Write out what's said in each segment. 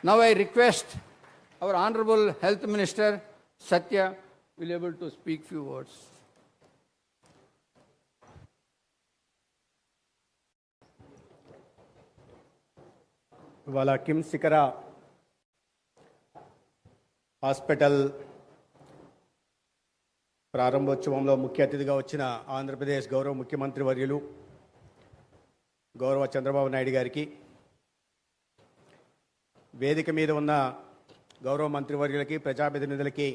Now I request our Honorable Health Minister, Satya, will be able to speak few words. ఇవాళ KIMS సికరా hospital ప్రారంభోత్సవంలో ముఖ్య అతిథిగా వచ్చిన ఆంధ్రప్రదేశ్ గౌరవ ముఖ్యమంత్రి వర్యులు గౌరవ చంద్రబాబు నాయుడు గారికి, వేదిక మీద ఉన్న గౌరవ మంత్రివర్యులకి, ప్రజాప్రతినిధులకి,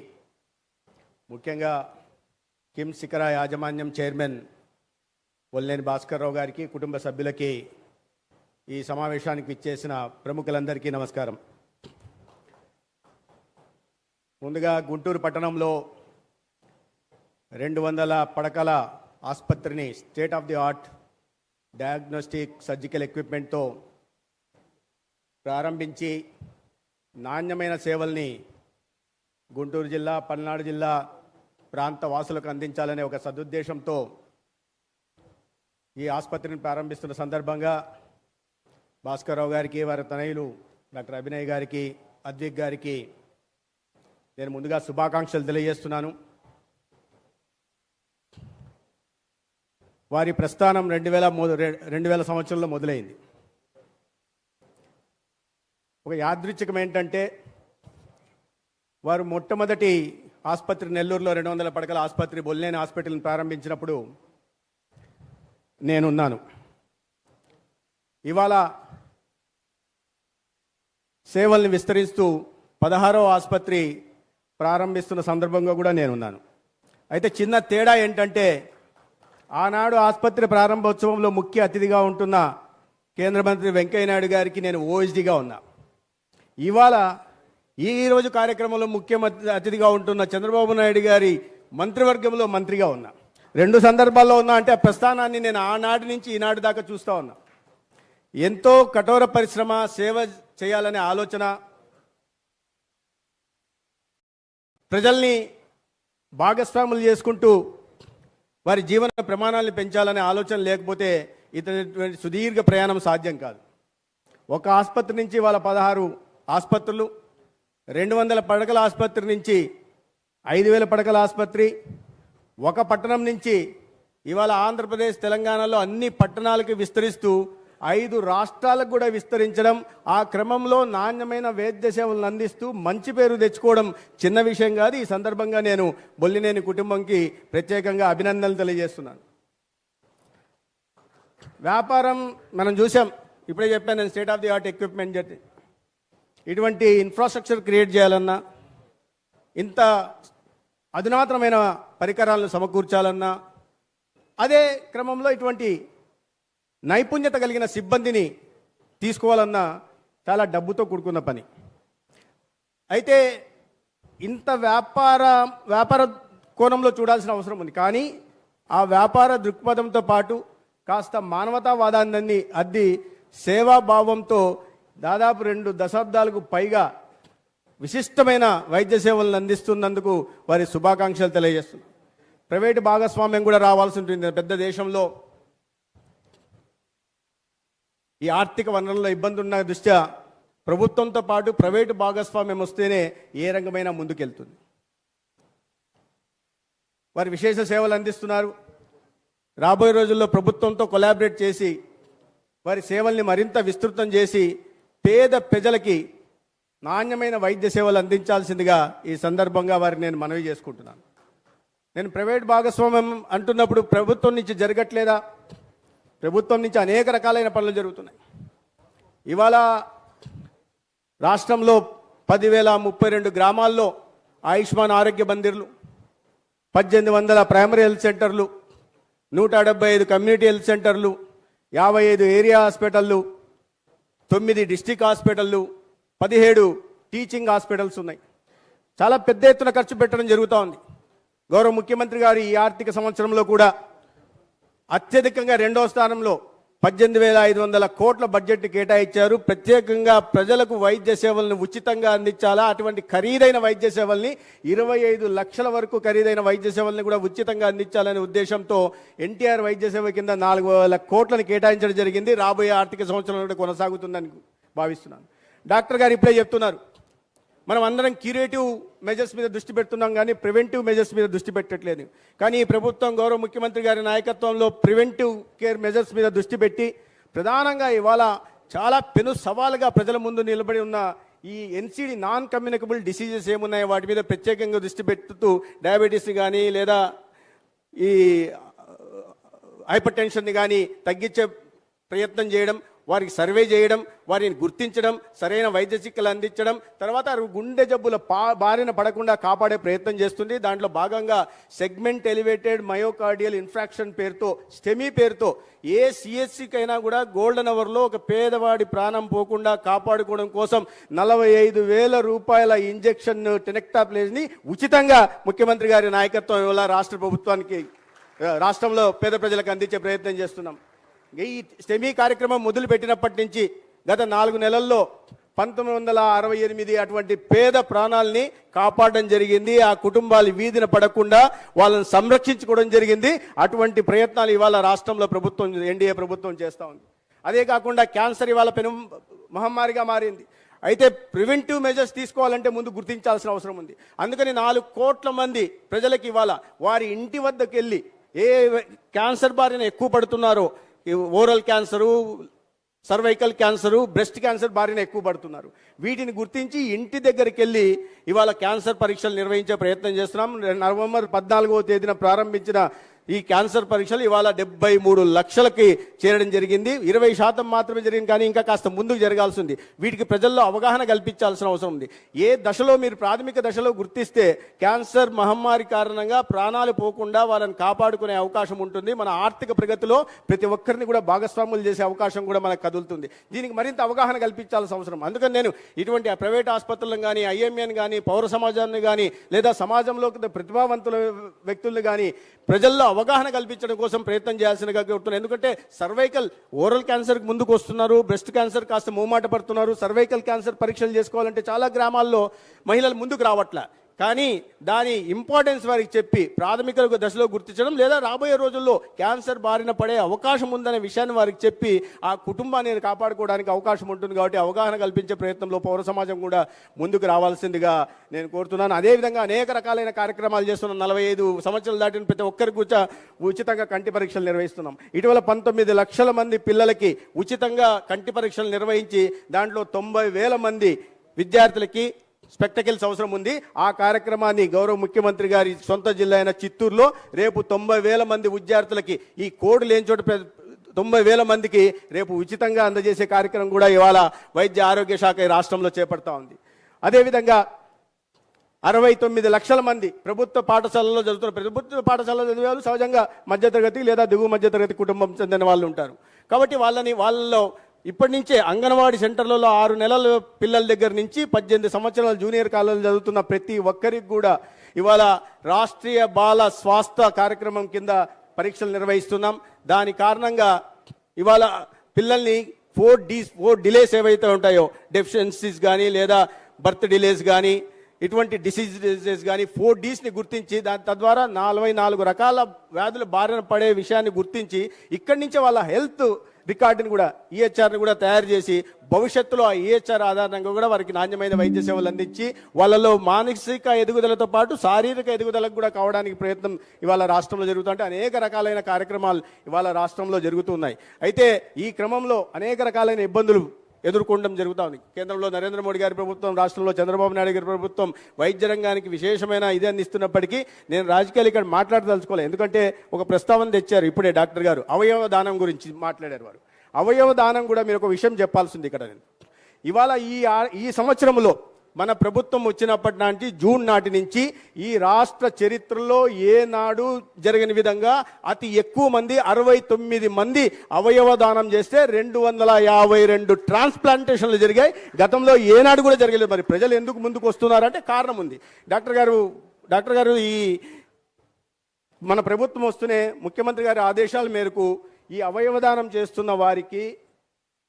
ముఖ్యంగా కిమ్స్ సికరా యాజమాన్యం చైర్మన్ వల్లేని భాస్కర్ రావు గారికి, కుటుంబ సభ్యులకి, ఈ సమావేశానికి ఇచ్చేసిన ప్రముఖులందరికీ నమస్కారం. ముందుగా గుంటూరు పట్టణంలో 200 పడకల ఆసుపత్రిని state of the art diagnostic surgical ఎక్విప్మెంట్తో ప్రారంభించి నాణ్యమైన సేవల్ని గుంటూరు జిల్లా, పల్నాడు జిల్లా ప్రాంత వాసులకు అందించాలనే ఒక సదుద్దేశంతో ఈ ఆసుపత్రిని ప్రారంభిస్తున్న సందర్భంగా భాస్కర్రావు గారికి, వారి తనయులు డాక్టర్ అభినయ్ గారికి, అద్విక్ గారికి నేను ముందుగా శుభాకాంక్షలు తెలియజేస్తున్నాను. వారి ప్రస్థానం 2000 సంవత్సరంలో మొదలైంది. ఒక యాదృచ్ఛికం ఏంటంటే, వారు మొట్టమొదటి ఆసుపత్రి నెల్లూరులో 200 పడకల ఆసుపత్రి బొల్లేని హాస్పిటల్ని ప్రారంభించినప్పుడు నేనున్నాను. ఇవాళ సేవల్ని విస్తరిస్తూ 16వ ఆసుపత్రి ప్రారంభిస్తున్న సందర్భంగా కూడా నేనున్నాను. అయితే చిన్న తేడా ఏంటంటే, ఆనాడు ఆసుపత్రి ప్రారంభోత్సవంలో ముఖ్య అతిథిగా ఉంటున్న కేంద్ర మంత్రి వెంకయ్య నాయుడు గారికి నేను ఓఎస్డీగా ఉన్నా. ఇవాళ ఈరోజు కార్యక్రమంలో ముఖ్య అతిథిగా ఉంటున్న చంద్రబాబు నాయుడు గారి మంత్రివర్గంలో మంత్రిగా ఉన్నా. 2 సందర్భాల్లో ఉన్నా అంటే ఆ ప్రస్థానాన్ని నేను ఆనాటి నుంచి ఈనాటి దాకా చూస్తూ ఉన్నా. ఎంతో కఠోర పరిశ్రమ, సేవ చేయాలనే ఆలోచన, ప్రజల్ని భాగస్వాములు చేసుకుంటూ వారి జీవన ప్రమాణాలను పెంచాలనే ఆలోచన లేకపోతే ఇతని సుదీర్ఘ ప్రయాణం సాధ్యం కాదు. ఒక ఆసుపత్రి నుంచి వాళ్ళ 16 ఆసుపత్రులు, 200 పడకల ఆసుపత్రి నుంచి 5000 పడకల ఆసుపత్రి, ఒక పట్టణం నుంచి ఇవాళ ఆంధ్రప్రదేశ్, తెలంగాణలో అన్ని పట్టణాలకు విస్తరిస్తూ 5 రాష్ట్రాలకు కూడా విస్తరించడం, ఆ క్రమంలో నాణ్యమైన వైద్య సేవలను అందిస్తూ మంచి పేరు తెచ్చుకోవడం చిన్న విషయం కాదు. ఈ సందర్భంగా నేను బొల్లినేని కుటుంబంకి ప్రత్యేకంగా అభినందనలు తెలియజేస్తున్నాను. వ్యాపారం మనం చూసాం, ఇప్పుడే చెప్పాను నేను, state of the art equipment. ఇటువంటి ఇన్ఫ్రాస్ట్రక్చర్ క్రియేట్ చేయాలన్నా, ఇంత అధునాతనమైన పరికరాలను సమకూర్చాలన్నా, అదే క్రమంలో ఇటువంటి నైపుణ్యత కలిగిన సిబ్బందిని తీసుకోవాలన్నా చాలా డబ్బుతో కూడుకున్న పని. అయితే ఇంత వ్యాపార కోణంలో చూడాల్సిన అవసరం ఉంది. కానీ ఆ వ్యాపార దృక్పథంతో పాటు కాస్త మానవతావాదాన్ని అద్ది సేవాభావంతో దాదాపు 2 దశాబ్దాలకు పైగా విశిష్టమైన వైద్య సేవలను అందిస్తున్నందుకు వారి శుభాకాంక్షలు తెలియజేస్తున్నారు. ప్రైవేటు భాగస్వామ్యం కూడా రావాల్సి ఉంటుంది. పెద్ద దేశంలో ఈ ఆర్థిక వనరుల్లో ఇబ్బంది ఉన్న దృష్ట్యా ప్రభుత్వంతో పాటు ప్రైవేటు భాగస్వామ్యం వస్తేనే ఏ రంగమైనా ముందుకెళ్తుంది. వారి విశేష సేవలు అందిస్తున్నారు. రాబోయే రోజుల్లో ప్రభుత్వంతో కొలాబరేట్ చేసి వారి సేవల్ని మరింత విస్తృతం చేసి పేద ప్రజలకి నాణ్యమైన వైద్య సేవలు అందించాల్సిందిగా ఈ సందర్భంగా వారికి నేను మనవి చేసుకుంటున్నాను. నేను ప్రైవేట్ భాగస్వామ్యం అంటున్నప్పుడు ప్రభుత్వం నుంచి జరగట్లేదా? ప్రభుత్వం నుంచి అనేక రకాలైన పనులు జరుగుతున్నాయి. ఇవాళ రాష్ట్రంలో 10,032 గ్రామాల్లో ఆయుష్మాన్ ఆరోగ్య మందిర్లు, 1800 ప్రైమరీ హెల్త్ సెంటర్లు, 175 కమ్యూనిటీ హెల్త్ సెంటర్లు, 55 ఏరియా హాస్పిటళ్ళు, 9 డిస్ట్రిక్ట్ హాస్పిటళ్ళు, 17 టీచింగ్ హాస్పిటల్స్ ఉన్నాయి. చాలా పెద్ద ఎత్తున ఖర్చు పెట్టడం జరుగుతూ ఉంది. గౌరవ ముఖ్యమంత్రి గారు ఈ ఆర్థిక సంవత్సరంలో కూడా అత్యధికంగా 2వ స్థానంలో 18,500 కోట్ల బడ్జెట్ని కేటాయించారు. ప్రత్యేకంగా ప్రజలకు వైద్య సేవలను ఉచితంగా అందించాలా, అటువంటి ఖరీదైన వైద్య సేవల్ని 25 లక్షల వరకు ఖరీదైన వైద్య సేవల్ని కూడా ఉచితంగా అందించాలనే ఉద్దేశంతో ఎన్టీఆర్ వైద్య సేవ కింద 4,000 కోట్లను కేటాయించడం జరిగింది. రాబోయే ఆర్థిక సంవత్సరంలో కూడా కొనసాగుతుందని భావిస్తున్నాను. డాక్టర్ గారు ఇప్పుడే చెప్తున్నారు, మనం అందరం క్యూరేటివ్ మెజర్స్ మీద దృష్టి పెడుతున్నాం కానీ ప్రివెంటివ్ మెజర్స్ మీద దృష్టి పెట్టట్లేదు. కానీ ఈ ప్రభుత్వం గౌరవ ముఖ్యమంత్రి గారి నాయకత్వంలో ప్రివెంటివ్ కేర్ మెజర్స్ మీద దృష్టి పెట్టి ప్రధానంగా ఇవాళ చాలా పెను సవాలుగా ప్రజల ముందు నిలబడి ఉన్న ఈ ఎన్సిడి నాన్ కమ్యూనికబుల్ డిసీజెస్ ఏమున్నాయో వాటి మీద ప్రత్యేకంగా దృష్టి పెడుతూ డయాబెటీస్ కానీ లేదా ఈ హైపర్ టెన్షన్ని కానీ తగ్గించే ప్రయత్నం చేయడం, వారికి సర్వే చేయడం, వారిని గుర్తించడం, సరైన వైద్య చికిత్సలు అందించడం, తర్వాత గుండె జబ్బుల బారిన పడకుండా కాపాడే ప్రయత్నం చేస్తుంది. దాంట్లో భాగంగా సెగ్మెంట్ ఎలివేటెడ్ మయోకార్డియల్ ఇన్ఫ్రాక్షన్ పేరుతో, స్టెమీ పేరుతో ఏ సిఎస్సికైనా కూడా గోల్డెన్ అవర్లో ఒక పేదవాడి ప్రాణం పోకుండా కాపాడుకోవడం కోసం 45,000 రూపాయల ఇంజెక్షన్ టెనెక్టాప్లేజ్ని ఉచితంగా ముఖ్యమంత్రి గారి నాయకత్వం వల్ల రాష్ట్ర ప్రభుత్వానికి, రాష్ట్రంలో పేద ప్రజలకు అందించే ప్రయత్నం చేస్తున్నాం. ఈ స్టెమీ కార్యక్రమం మొదలుపెట్టినప్పటి నుంచి గత 4 నెలల్లో 1968 అటువంటి పేద ప్రాణాలని కాపాడడం జరిగింది. ఆ కుటుంబాలు వీధిన పడకుండా వాళ్ళని సంరక్షించుకోవడం జరిగింది. అటువంటి ప్రయత్నాలు ఇవాళ రాష్ట్రంలో ప్రభుత్వం, ఎన్డీఏ ప్రభుత్వం చేస్తూ ఉంది. అదే కాకుండా క్యాన్సర్ ఇవాళ పెను మహమ్మారిగా మారింది. అయితే ప్రివెంటివ్ మెజర్స్ తీసుకోవాలంటే ముందు గుర్తించాల్సిన అవసరం ఉంది. అందుకని 4 కోట్ల మంది ప్రజలకు ఇవాళ వారి ఇంటి వద్దకు వెళ్ళి ఏ క్యాన్సర్ బారిన ఎక్కువ పడుతున్నారో, oral cancer, cervical cancer, breast cancer బారిన ఎక్కువ పడుతున్నారు, వీటిని గుర్తించి ఇంటి దగ్గరికి వెళ్ళి ఇవాళ క్యాన్సర్ పరీక్షలు నిర్వహించే ప్రయత్నం చేస్తున్నాం. నవంబర్ 14వ తేదీన ప్రారంభించిన ఈ క్యాన్సర్ పరీక్షలు ఇవాళ 73 లక్షలకి చేరడం జరిగింది. 20% మాత్రమే జరిగింది, కానీ ఇంకా కాస్త ముందుకు జరగాల్సి ఉంది. వీటికి ప్రజల్లో అవగాహన కల్పించాల్సిన అవసరం ఉంది. ఏ దశలో మీరు ప్రాథమిక దశలో గుర్తిస్తే క్యాన్సర్ మహమ్మారి కారణంగా ప్రాణాలు పోకుండా వాళ్ళని కాపాడుకునే అవకాశం ఉంటుంది. మన ఆర్థిక ప్రగతిలో ప్రతి ఒక్కరిని కూడా భాగస్వాములు చేసే అవకాశం కూడా మనకు కదులుతుంది. దీనికి మరింత అవగాహన కల్పించాల్సిన అవసరం. అందుకని నేను ఇటువంటి ప్రైవేట్ ఆసుపత్రులను కానీ, ఐఎంఏని కానీ, పౌర సమాజాన్ని కానీ, లేదా సమాజంలో ప్రతిభావంతుల వ్యక్తులను కానీ ప్రజల్లో అవగాహన కల్పించడం కోసం ప్రయత్నం చేయాల్సినగా కోరుతున్నాను. ఎందుకంటే సర్వైకల్, ఓరల్ క్యాన్సర్కి ముందుకు వస్తున్నారు, బ్రెస్ట్ క్యాన్సర్ కాస్త మూమాట పడుతున్నారు. సర్వైకల్ క్యాన్సర్ పరీక్షలు చేసుకోవాలంటే చాలా గ్రామాల్లో మహిళలు ముందుకు రావట్లే. కానీ దాని ఇంపార్టెన్స్ వారికి చెప్పి ప్రాథమిక దశలో గుర్తించడం, లేదా రాబోయే రోజుల్లో క్యాన్సర్ బారిన పడే అవకాశం ఉందనే విషయాన్ని వారికి చెప్పి ఆ కుటుంబాన్ని కాపాడుకోవడానికి అవకాశం ఉంటుంది. కాబట్టి అవగాహన కల్పించే ప్రయత్నంలో పౌర సమాజం కూడా ముందుకు రావాల్సిందిగా నేను కోరుతున్నాను. అదేవిధంగా అనేక రకాలైన కార్యక్రమాలు చేస్తున్నాం. 45 సంవత్సరాలు దాటిన ప్రతి ఒక్కరికి ఉచితంగా కంటి పరీక్షలు నిర్వహిస్తున్నాం. ఇటీవల 19 లక్షల మంది పిల్లలకి ఉచితంగా కంటి పరీక్షలు నిర్వహించి దాంట్లో 90,000 మంది విద్యార్థులకి స్పెక్టకిల్స్ అవసరం ఉంది. ఆ కార్యక్రమాన్ని గౌరవ ముఖ్యమంత్రి గారి సొంత జిల్లా అయిన చిత్తూరులో రేపు 90,000 మంది విద్యార్థులకి, ఈ కోడ్ లేని చోట 90,000 మందికి రేపు ఉచితంగా అందజేసే కార్యక్రమం కూడా ఇవాళ వైద్య ఆరోగ్య శాఖ ఈ రాష్ట్రంలో చేపడతా ఉంది. అదేవిధంగా 69 లక్షల మంది ప్రభుత్వ పాఠశాలలో చదువుతున్న, ప్రభుత్వ పాఠశాలలో చదివే వాళ్ళు సహజంగా మధ్యతరగతి లేదా దిగువ మధ్యతరగతి కుటుంబం చెందిన వాళ్ళు ఉంటారు. కాబట్టి వాళ్ళలో ఇప్పటి నుంచే అంగన్వాడీ సెంటర్లలో 6 నెలల పిల్లల దగ్గర నుంచి 18 సంవత్సరాల జూనియర్ కాలేజీలో చదువుతున్న ప్రతి ఒక్కరికి కూడా ఇవాళ రాష్ట్రీయ బాల స్వాస్థ్య కార్యక్రమం కింద పరీక్షలు నిర్వహిస్తున్నాం. దాని కారణంగా ఇవాళ పిల్లల్ని 4 డిలేస్ ఏవైతే ఉంటాయో, డెఫిషియన్సీస్ కానీ లేదా బర్త్ డిలేస్ కానీ, ఇటువంటి డిసీజెస్ కానీ 4 Dsని గుర్తించి తద్వారా 44 రకాల వ్యాధుల బారిన పడే విషయాన్ని గుర్తించి ఇక్కడి నుంచే వాళ్ళ హెల్త్ రికార్డుని కూడా, ఈహెచ్ఆర్ని కూడా తయారు చేసి భవిష్యత్తులో ఆ ఈహెచ్ఆర్ ఆధారంగా కూడా వారికి నాణ్యమైన వైద్య సేవలు అందించి వాళ్ళలో మానసిక ఎదుగుదలతో పాటు శారీరక ఎదుగుదలకు కూడా కావడానికి ప్రయత్నం ఇవాళ రాష్ట్రంలో జరుగుతుంటే అనేక రకాలైన కార్యక్రమాలు ఇవాళ రాష్ట్రంలో జరుగుతున్నాయి. అయితే ఈ క్రమంలో అనేక రకాలైన ఇబ్బందులు ఎదుర్కొనడం జరుగుతూ ఉంది. కేంద్రంలో నరేంద్ర మోడీ గారి ప్రభుత్వం, రాష్ట్రంలో చంద్రబాబు నాయుడు గారి ప్రభుత్వం వైద్య రంగానికి విశేషమైన ఇది అందిస్తున్నప్పటికీ నేను రాజకీయాలు ఇక్కడ మాట్లాడదలుచుకోలేదు. ఎందుకంటే ఒక ప్రస్తావన తెచ్చారు ఇప్పుడే డాక్టర్ గారు, అవయవ దానం గురించి మాట్లాడారు వారు. అవయవ దానం కూడా మీరు ఒక విషయం చెప్పాల్సింది ఇక్కడ. నేను ఇవాళ ఈ సంవత్సరంలో మన ప్రభుత్వం వచ్చినప్పటి నాటి జూన్ నాటి నుంచి ఈ రాష్ట్ర చరిత్రలో ఏనాడు జరగని విధంగా అతి ఎక్కువ మంది 69 మంది అవయవ దానం చేస్తే 252 ట్రాన్స్ప్లాంటేషన్లు జరిగాయి. గతంలో ఏనాడు కూడా జరగలేదు. మరి ప్రజలు ఎందుకు ముందుకు వస్తున్నారంటే కారణం ఉంది. డాక్టర్ గారు ఈ మన ప్రభుత్వం వస్తూనే ముఖ్యమంత్రి గారి ఆదేశాల మేరకు ఈ అవయవదానం చేస్తున్న వారికి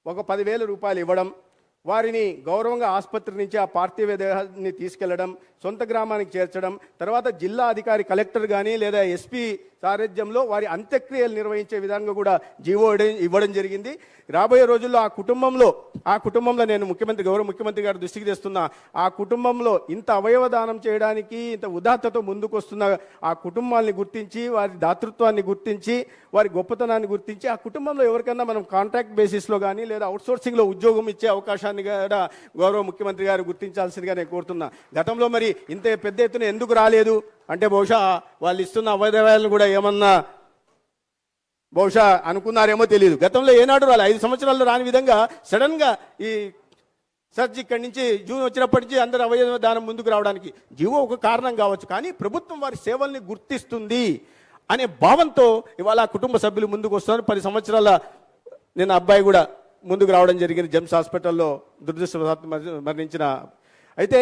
ఒక 10,000 రూపాయలు ఇవ్వడం, వారిని గౌరవంగా ఆసుపత్రి నుంచి ఆ పార్థివ దేహాన్ని తీసుకెళ్లడం, సొంత గ్రామానికి చేర్చడం, తర్వాత జిల్లా అధికారి కలెక్టర్ కానీ లేదా ఎస్పీ సారథ్యంలో వారి అంత్యక్రియలు నిర్వహించే విధంగా కూడా జీవో ఇవ్వడం జరిగింది. రాబోయే రోజుల్లో ఆ కుటుంబంలో నేను గౌరవ ముఖ్యమంత్రి గారి దృష్టికి తెస్తున్నా, ఆ కుటుంబంలో ఇంత అవయవ దానం చేయడానికి ఇంత ఉదాత్తతో ముందుకు వస్తున్న ఆ కుటుంబాన్ని గుర్తించి, వారి దాతృత్వాన్ని గుర్తించి, వారి గొప్పతనాన్ని గుర్తించి, ఆ కుటుంబంలో ఎవరికైనా మనం కాంట్రాక్ట్ బేసిస్లో కానీ లేదా అవుట్సోర్సింగ్లో ఉద్యోగం ఇచ్చే అవకాశాన్ని కూడా గౌరవ ముఖ్యమంత్రి గారు గుర్తించాల్సిందిగా నేను కోరుతున్నా. గతంలో మరి ఇంత పెద్ద ఎత్తున ఎందుకు రాలేదు అంటే బహుశా వాళ్ళు ఇస్తున్న అవయవాలను కూడా ఏమన్నా బహుశా అనుకున్నారేమో తెలియదు. గతంలో ఏనాడు రాలి 5 సంవత్సరాల్లో రాని విధంగా సడన్గా ఈ సర్జ్ ఇక్కడి నుంచి జూన్ వచ్చినప్పటి నుంచి అందరు అవయవ దానం ముందుకు రావడానికి జీవో ఒక కారణం కావచ్చు, కానీ ప్రభుత్వం వారి సేవల్ని గుర్తిస్తుంది అనే భావంతో ఇవాళ కుటుంబ సభ్యులు ముందుకు వస్తున్నారు. 10 సంవత్సరాల నేను అబ్బాయి కూడా ముందుకు రావడం జరిగింది, జెమ్స్ హాస్పిటల్లో దురదృష్టవశాత్తు మరణించిన. అయితే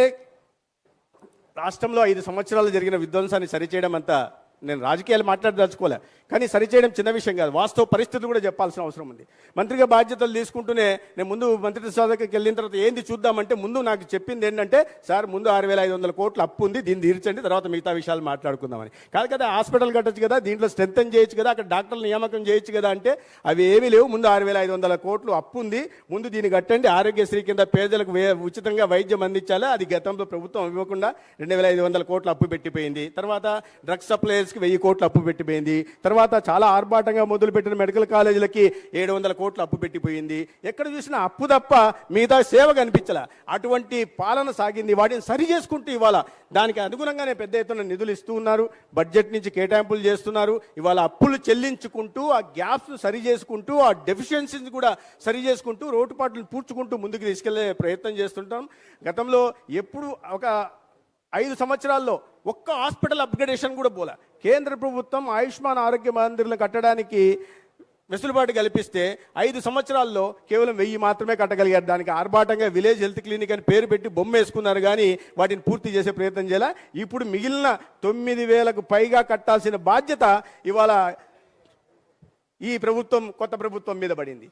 రాష్ట్రంలో 5 సంవత్సరాలు జరిగిన విధ్వంసాన్ని సరిచేయడం అంతా నేను రాజకీయాలు మాట్లాడదలుచుకోలే, కానీ సరిచేయడం చిన్న విషయం కాదు. వాస్తవ పరిస్థితులు కూడా చెప్పాల్సిన అవసరం ఉంది. మంత్రిగా బాధ్యతలు తీసుకుంటూనే నేను ముందు మంత్రి శాఖకి వెళ్ళిన తర్వాత ఏంది చూద్దామంటే ముందు నాకు చెప్పింది ఏంటంటే, సార్ ముందు 6,500 కోట్ల అప్పు ఉంది, దీన్ని తీర్చండి, తర్వాత మిగతా విషయాలు మాట్లాడుకుందామని. కాదు కదా, హాస్పిటల్ కట్టచ్చు కదా, దీంట్లో స్ట్రెంథన్ చేయొచ్చు కదా, అక్కడ డాక్టర్ల నియామకం చేయొచ్చు కదా అంటే అవి ఏమీ లేవు. ముందు 6,500 కోట్లు అప్పు ఉంది, ముందు దీన్ని కట్టండి, ఆరోగ్యశ్రీ కింద పేదలకు ఉచితంగా వైద్యం అందించాలి. అది గతంలో ప్రభుత్వం ఇవ్వకుండా 2,500 కోట్లు అప్పు పెట్టిపోయింది. తర్వాత డ్రగ్స్ సప్లైస్కి 1,000 కోట్లు అప్పు పెట్టిపోయింది. తర్వాత చాలా ఆర్భాటంగా మొదలుపెట్టిన మెడికల్ కాలేజీలకి 700 కోట్లు అప్పు పెట్టిపోయింది. ఎక్కడ చూసినా అప్పు తప్ప మిగతా సేవ కనిపించాల. అటువంటి పాలన సాగింది. వాటిని సరి చేసుకుంటూ ఇవాళ దానికి అనుగుణంగానే పెద్ద ఎత్తున నిధులు ఇస్తూ ఉన్నారు, బడ్జెట్ నుంచి కేటాయింపులు చేస్తున్నారు. ఇవాళ అప్పులు చెల్లించుకుంటూ ఆ గ్యాప్స్ సరి చేసుకుంటూ ఆ డెఫిషియన్సీని కూడా సరి చేసుకుంటూ రోడ్డుపాట్లను పూడ్చుకుంటూ ముందుకు తీసుకెళ్లే ప్రయత్నం చేస్తుంటాం. గతంలో ఎప్పుడు ఒక 5 సంవత్సరాల్లో ఒక్క హాస్పిటల్ అప్గ్రేడేషన్ కూడా పోలే. కేంద్ర ప్రభుత్వం ఆయుష్మాన్ ఆరోగ్య మందిర్లను కట్టడానికి వెసులుబాటు కల్పిస్తే 5 సంవత్సరాల్లో కేవలం 1000 మాత్రమే కట్టగలిగారు. దానికి ఆర్భాటంగా విలేజ్ హెల్త్ క్లినిక్ అని పేరు పెట్టి బొమ్మ వేసుకున్నారు, కానీ వాటిని పూర్తి చేసే ప్రయత్నం చేయాల. ఇప్పుడు మిగిలిన 9,000కు పైగా కట్టాల్సిన బాధ్యత ఇవాళ ఈ ప్రభుత్వం, కొత్త ప్రభుత్వం మీద పడింది.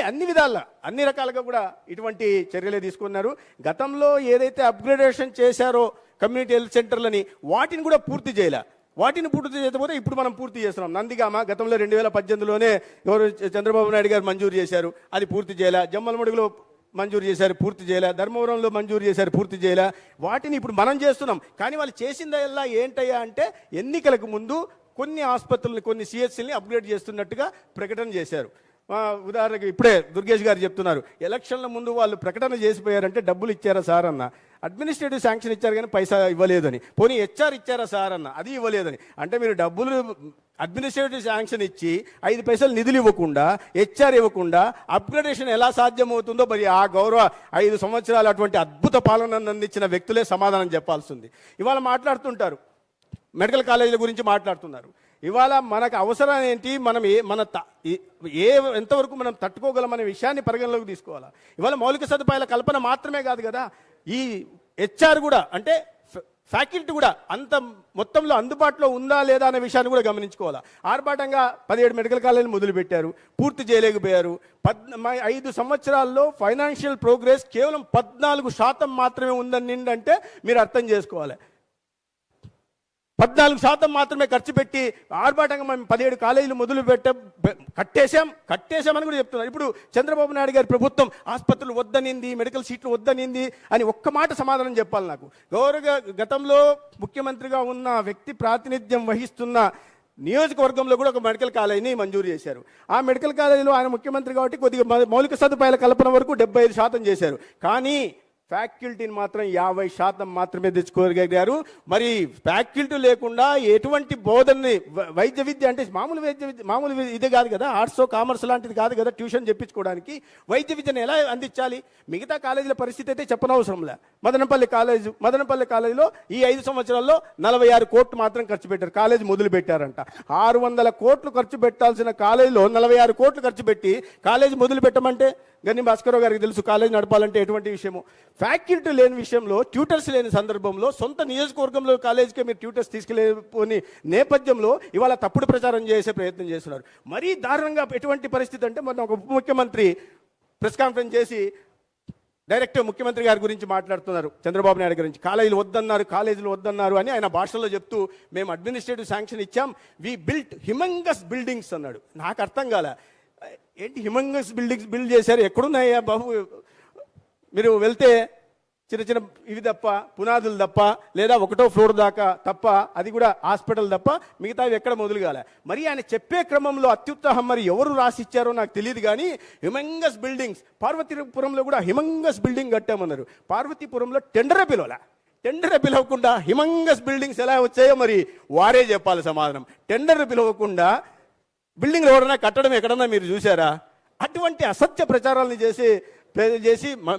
అన్ని విధాల అన్ని రకాలుగా కూడా ఇటువంటి చర్యలే తీసుకున్నారు. గతంలో ఏదైతే అప్గ్రేడేషన్ చేశారో కమ్యూనిటీ హెల్త్ సెంటర్లని, వాటిని కూడా పూర్తి చేయలే. వాటిని పూర్తి చేయకపోతే ఇప్పుడు మనం పూర్తి చేస్తున్నాం. నందిగామ గతంలో 2018లోనే ఎవరు చంద్రబాబు నాయుడు గారు మంజూరు చేశారు, అది పూర్తి చేయలే. జమ్మలమడుగులో మంజూరు చేశారు, పూర్తి చేయలే. ధర్మవరంలో మంజూరు చేశారు, పూర్తి చేయలే. వాటిని ఇప్పుడు మనం చేస్తున్నాం. కానీ వాళ్ళు చేసిందల్లా ఏంటయ్యా అంటే ఎన్నికలకు ముందు కొన్ని ఆసుపత్రులని, కొన్ని సిహెచ్సిల్ని అప్గ్రేడ్ చేస్తున్నట్టుగా ప్రకటన చేశారు. ఉదాహరణకు ఇప్పుడే దుర్గేష్ గారు చెప్తున్నారు, ఎలక్షన్ల ముందు వాళ్ళు ప్రకటన చేసిపోయారంటే డబ్బులు ఇచ్చారా సార్ అన్న, అడ్మినిస్ట్రేటివ్ శాంక్షన్ ఇచ్చారు కానీ పైసా ఇవ్వలేదని. పోనీ హెచ్ఆర్ ఇచ్చారా సార్ అన్న, అది ఇవ్వలేదని. అంటే మీరు డబ్బులు అడ్మినిస్ట్రేటివ్ శాంక్షన్ ఇచ్చి 5 పైసలు నిధులు ఇవ్వకుండా, హెచ్ఆర్ ఇవ్వకుండా అప్గ్రేడేషన్ ఎలా సాధ్యమవుతుందో మరి ఆ గౌరవ 5 సంవత్సరాలు అటువంటి అద్భుత పాలనను అందించిన వ్యక్తులే సమాధానం చెప్పాల్సింది. ఇవాళ మాట్లాడుతుంటారు, మెడికల్ కాలేజీల గురించి మాట్లాడుతున్నారు. ఇవాళ మనకు అవసరం ఏంటి, మనం ఎంతవరకు మనం తట్టుకోగలమనే విషయాన్ని పరిగణలోకి తీసుకోవాలా. ఇవాళ మౌలిక సదుపాయాల కల్పన మాత్రమే కాదు కదా, ఈ హెచ్ఆర్ కూడా అంటే ఫ్యాకల్టీ కూడా అంత మొత్తంలో అందుబాటులో ఉందా లేదా అనే విషయాన్ని కూడా గమనించుకోవాలా. ఆర్భాటంగా 17 మెడికల్ కాలేజీలు మొదలుపెట్టారు, పూర్తి చేయలేకపోయారు. 5 సంవత్సరాల్లో ఫైనాన్షియల్ ప్రోగ్రెస్ కేవలం 14% మాత్రమే ఉందని అంటే మీరు అర్థం చేసుకోవాలి. 14% మాత్రమే ఖర్చు పెట్టి ఆర్భాటంగా మేము 17 కాలేజీలు కట్టేశామని కూడా చెప్తున్నారు. ఇప్పుడు చంద్రబాబు నాయుడు గారి ప్రభుత్వం ఆసుపత్రులు వద్దనింది, మెడికల్ సీట్లు వద్దనింది అని ఒక్క మాట సమాధానం చెప్పాలి నాకు. గతంలో ముఖ్యమంత్రిగా ఉన్న వ్యక్తి ప్రాతినిధ్యం వహిస్తున్న నియోజకవర్గంలో కూడా ఒక మెడికల్ కాలేజీని మంజూరు చేశారు. ఆ మెడికల్ కాలేజీలో ఆయన ముఖ్యమంత్రి కాబట్టి కొద్దిగా మౌలిక సదుపాయాల కల్పన వరకు 75% చేశారు. కానీ ఫ్యాకల్టీని మాత్రం 50% మాత్రమే తెచ్చుకోగలిగారు. మరి ఫ్యాకల్టీ లేకుండా ఎటువంటి బోధనని, వైద్య విద్య అంటే మామూలు ఇదే కాదు కదా, ఆర్ట్స్ కామర్స్ లాంటిది కాదు కదా ట్యూషన్ చెప్పించుకోవడానికి. వైద్య విద్యను ఎలా అందించాలి? మిగతా కాలేజీల పరిస్థితి అయితే చెప్పనవసరంలే. మదనపల్లి కాలేజీలో ఈ 5 సంవత్సరాల్లో 46 కోట్లు మాత్రం ఖర్చు పెట్టారు, కాలేజీ మొదలు పెట్టారంట. 600 కోట్లు ఖర్చు పెట్టాల్సిన కాలేజీలో 46 కోట్లు ఖర్చు పెట్టి కాలేజీ మొదలు పెట్టమంటే గని భాస్కరరావు గారికి తెలుసు కాలేజీ నడపాలంటే ఎటువంటి విషయము. ఫ్యాకల్టీ లేని విషయంలో, ట్యూటర్స్ లేని సందర్భంలో, సొంత నియోజకవర్గంలో కాలేజీకే మీరు ట్యూటర్స్ తీసుకెళ్ళిపోని నేపథ్యంలో ఇవాళ తప్పుడు ప్రచారం చేసే ప్రయత్నం చేస్తున్నారు. మరీ దారుణంగా ఎటువంటి పరిస్థితి అంటే మొన్న ఒక ఉప ముఖ్యమంత్రి ప్రెస్ కాన్ఫరెన్స్ చేసి డైరెక్ట్ ముఖ్యమంత్రి గారి గురించి మాట్లాడుతున్నారు, చంద్రబాబు నాయుడు గురించి. కాలేజీలు వద్దన్నారు అని ఆయన భాషలో చెప్తూ మేము అడ్మినిస్ట్రేటివ్ శాంక్షన్ ఇచ్చాం, వి బిల్ట్ హిమంగస్ బిల్డింగ్స్ అన్నాడు. నాకు అర్థం కాల, ఏంటి హిమంగస్ బిల్డింగ్స్ బిల్డ్ చేశారు, ఎక్కడున్నాయా బాబు? మీరు వెళ్తే చిన్న చిన్న ఇవి తప్ప, పునాదులు తప్ప, లేదా 1వ ఫ్లోర్ దాకా తప్ప, అది కూడా హాస్పిటల్ తప్ప మిగతావి ఎక్కడ మొదలు కాలే. మరి ఆయన చెప్పే క్రమంలో అత్యుత్సాహం మరి ఎవరు రాసిచ్చారో నాకు తెలియదు కానీ హిమంగస్ బిల్డింగ్స్, పార్వతీపురంలో కూడా హిమంగస్ బిల్డింగ్ కట్టామన్నారు. పార్వతీపురంలో టెండరే పిలవకుండా హిమంగస్ బిల్డింగ్స్ ఎలా వచ్చాయో మరి వారే చెప్పాలి సమాధానం. టెండర్ పిలవకుండా బిల్డింగ్లు ఎవరైనా కట్టడం ఎక్కడన్నా మీరు చూసారా? అటువంటి అసత్య ప్రచారాలను చేసి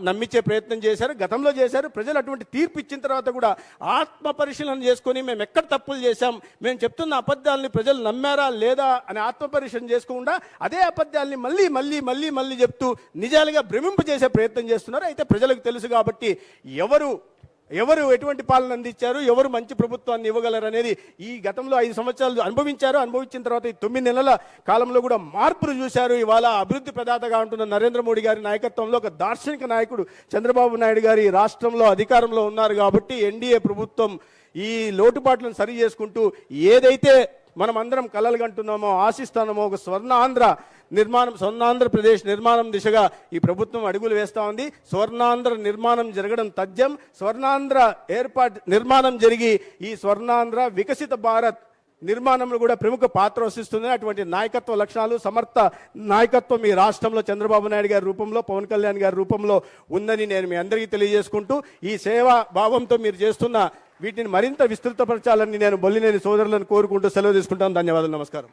నమ్మించే ప్రయత్నం చేశారు, గతంలో చేశారు. ప్రజలు అటువంటి తీర్పు ఇచ్చిన తర్వాత కూడా ఆత్మ పరిశీలన చేసుకొని మేము ఎక్కడ తప్పులు చేశాం, మేము చెప్తున్న అబద్ధాలని ప్రజలు నమ్మారా లేదా అని ఆత్మ పరిశీలన చేసుకోకుండా అదే అబద్ధాలని మళ్ళీ చెప్తూ నిజాలుగా భ్రమింపజేసే ప్రయత్నం చేస్తున్నారు. అయితే ప్రజలకు తెలుసు కాబట్టి ఎవరు ఎటువంటి పాలన అందించారు, ఎవరు మంచి ప్రభుత్వాన్ని ఇవ్వగలరు అనేది ఈ గతంలో 5 సంవత్సరాలు అనుభవించిన తర్వాత ఈ 9 నెలల కాలంలో కూడా మార్పులు చూశారు. ఇవాళ అభివృద్ధి ప్రదాతగా ఉంటున్న నరేంద్ర మోడీ గారి నాయకత్వంలో ఒక దార్శనిక నాయకుడు చంద్రబాబు నాయుడు గారి రాష్ట్రంలో అధికారంలో ఉన్నారు కాబట్టి ఎన్డీఏ ప్రభుత్వం ఈ లోటుపాట్లను సరి చేసుకుంటూ ఏదైతే మనం అందరం కలలు కంటున్నామో, ఆశిస్తున్నామో, ఒక స్వర్ణాంధ్రప్రదేశ్ నిర్మాణం దిశగా ఈ ప్రభుత్వం అడుగులు వేస్తూ ఉంది. స్వర్ణాంధ్ర నిర్మాణం జరగడం తథ్యం. స్వర్ణాంధ్ర నిర్మాణం జరిగి ఈ స్వర్ణాంధ్ర వికసిత భారత్ నిర్మాణంలో కూడా ప్రముఖ పాత్ర వహిస్తుంది. అటువంటి నాయకత్వ లక్షణాలు, సమర్థ నాయకత్వం ఈ రాష్ట్రంలో చంద్రబాబు నాయుడు గారి రూపంలో, పవన్ కళ్యాణ్ గారి రూపంలో ఉందని నేను మీ అందరికీ తెలియజేసుకుంటూ, ఈ సేవా భావంతో మీరు చేస్తున్న వీటిని మరింత విస్తృతపరచాలని నేను బొల్లినేని సోదరులను కోరుకుంటూ సెలవు తీసుకుంటాను. ధన్యవాదాలు, నమస్కారం.